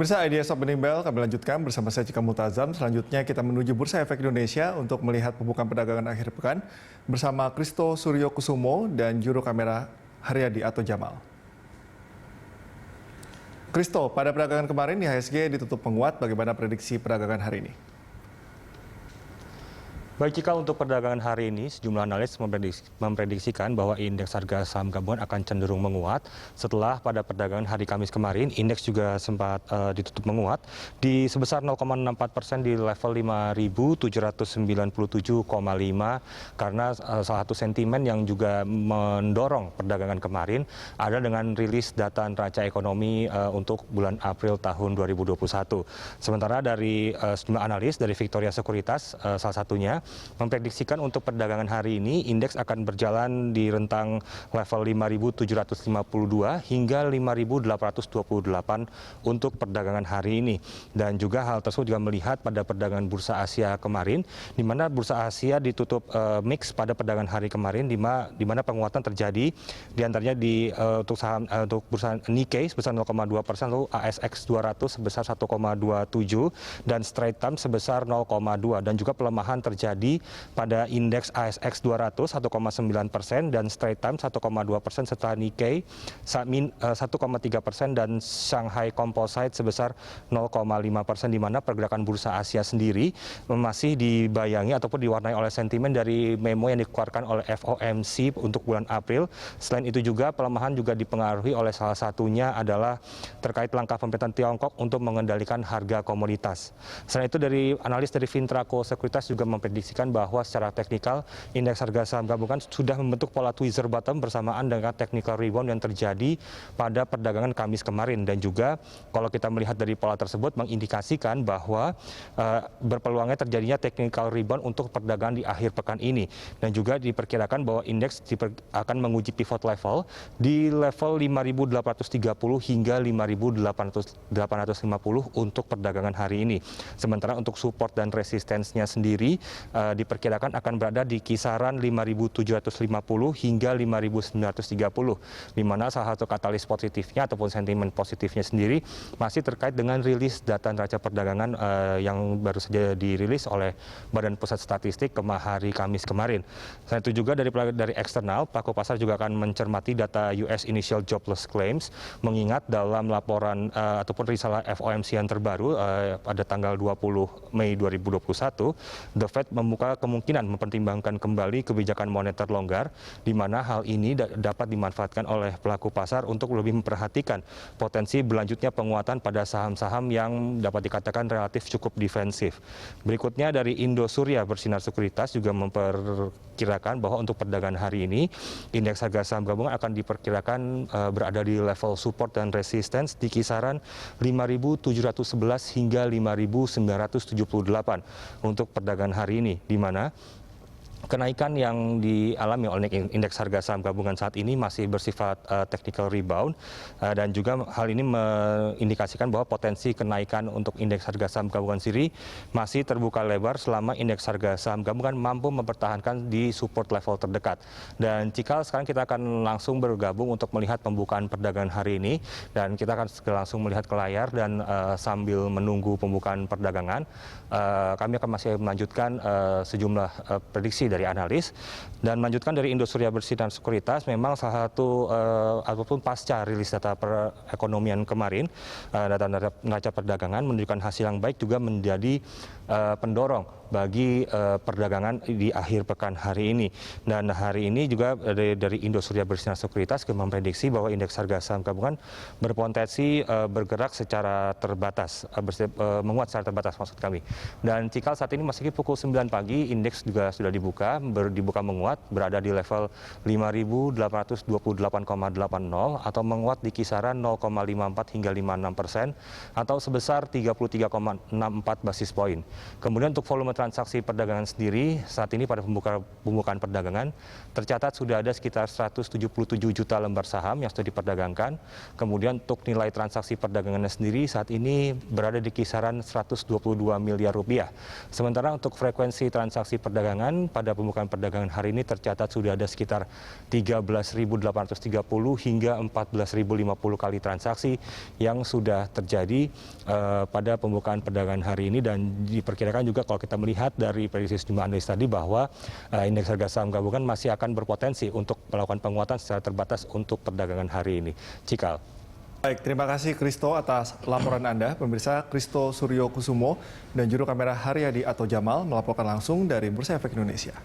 Pemirsa IDS Opening Bell kami lanjutkan bersama saya Cika Multazam. Selanjutnya kita menuju Bursa Efek Indonesia untuk melihat pembukaan perdagangan akhir pekan bersama Kristo Suryo Kusumo dan juru kamera Haryadi atau Jamal. Kristo, pada perdagangan kemarin IHSG ditutup menguat. Bagaimana prediksi perdagangan hari ini? Baik, jika untuk perdagangan hari ini, sejumlah analis memprediksikan bahwa indeks harga saham gabungan akan cenderung menguat. Setelah pada perdagangan hari Kamis kemarin, indeks juga sempat ditutup menguat di sebesar 0,64% di level 5.797,5 karena salah satu sentimen yang juga mendorong perdagangan kemarin ada dengan rilis data neraca ekonomi untuk bulan April tahun 2021. Sementara dari sejumlah analis dari Victoria Sekuritas, salah satunya memprediksikan untuk perdagangan hari ini indeks akan berjalan di rentang level 5.752 hingga 5.828 untuk perdagangan hari ini. Dan juga hal tersebut juga melihat pada perdagangan Bursa Asia kemarin, di mana Bursa Asia ditutup mix pada perdagangan hari kemarin, di mana penguatan terjadi diantaranya untuk Bursa Nikkei sebesar 0,2%, lalu ASX 200 sebesar 1,27 dan Straits Times sebesar 0,2, dan juga pelemahan terjadi pada indeks ASX 200 1,9% dan Straits Times 1,2%, serta Nikkei 1,3% dan Shanghai Composite sebesar 0,5%, di mana pergerakan Bursa Asia sendiri masih dibayangi ataupun diwarnai oleh sentimen dari memo yang dikeluarkan oleh FOMC untuk bulan April. Selain itu juga pelemahan juga dipengaruhi oleh salah satunya adalah terkait langkah pemerintah Tiongkok untuk mengendalikan harga komoditas. Selain itu dari analis dari Fintraco Sekuritas juga memprediksikan bahwa secara teknikal indeks harga saham gabungan sudah membentuk pola tweezer bottom bersamaan dengan technical rebound yang terjadi pada perdagangan Kamis kemarin, dan juga kalau kita melihat dari pola tersebut mengindikasikan bahwa berpeluangnya terjadinya technical rebound untuk perdagangan di akhir pekan ini, dan juga diperkirakan bahwa indeks akan menguji pivot level di level 5.830 hingga 5.850 untuk perdagangan hari ini. Sementara untuk support dan resistensinya sendiri diperkirakan akan berada di kisaran 5.750 hingga 5.930, di mana salah satu katalis positifnya ataupun sentimen positifnya sendiri masih terkait dengan rilis data neraca perdagangan yang baru saja dirilis oleh Badan Pusat Statistik hari Kamis kemarin. Selain itu juga dari eksternal, pelaku pasar juga akan mencermati data US Initial Jobless Claims, mengingat dalam laporan ataupun risalah FOMC yang terbaru pada tanggal 20 Mei 2021, The Fed membuka kemungkinan mempertimbangkan kembali kebijakan moneter longgar, di mana hal ini dapat dimanfaatkan oleh pelaku pasar untuk lebih memperhatikan potensi berlanjutnya penguatan pada saham-saham yang dapat dikatakan relatif cukup defensif. Berikutnya dari Indosuria Bersinar Sekuritas juga memperkirakan bahwa untuk perdagangan hari ini indeks harga saham gabungan akan diperkirakan berada di level support dan resistance di kisaran 5.711 hingga 5.978 untuk perdagangan hari ini, di mana kenaikan yang dialami oleh indeks harga saham gabungan saat ini masih bersifat technical rebound, dan juga hal ini mengindikasikan bahwa potensi kenaikan untuk indeks harga saham gabungan sendiri masih terbuka lebar selama indeks harga saham gabungan mampu mempertahankan di support level terdekat. Dan Cikal, sekarang kita akan langsung bergabung untuk melihat pembukaan perdagangan hari ini, dan kita akan langsung melihat ke layar, dan sambil menunggu pembukaan perdagangan kami akan masih melanjutkan sejumlah prediksi dari analis, dan melanjutkan dari Indosuria Bersinar Sekuritas. Memang salah satu ataupun pasca rilis data perekonomian kemarin, data neraca perdagangan menunjukkan hasil yang baik juga menjadi pendorong bagi perdagangan di akhir pekan hari ini. Dan hari ini juga dari Indosuria Bersinar Sekuritas memprediksi bahwa indeks harga saham gabungan berpotensi bergerak secara terbatas, menguat secara terbatas maksud kami. Dan Cikal, saat ini masih pukul 9 pagi, indeks juga sudah dibuka menguat, berada di level 5.828,80 atau menguat di kisaran 0,54 hingga 56% atau sebesar 33,64 basis poin. Kemudian untuk volume transaksi perdagangan sendiri, saat ini pada pembukaan perdagangan tercatat sudah ada sekitar 177 juta lembar saham yang sudah diperdagangkan. Kemudian untuk nilai transaksi perdagangannya sendiri saat ini berada di kisaran 122 miliar rupiah. Sementara untuk frekuensi transaksi perdagangan pada pada pembukaan perdagangan hari ini tercatat sudah ada sekitar 13.830 hingga 14.050 kali transaksi yang sudah terjadi pada pembukaan perdagangan hari ini, dan diperkirakan juga kalau kita melihat dari prediksi sejumlah analis tadi bahwa indeks harga saham gabungan masih akan berpotensi untuk melakukan penguatan secara terbatas untuk perdagangan hari ini. Cikal. Baik, terima kasih Kristo atas laporan Anda. Pemirsa, Kristo Suryo Kusumo dan juru kamera Haryadi atau Jamal melaporkan langsung dari Bursa Efek Indonesia.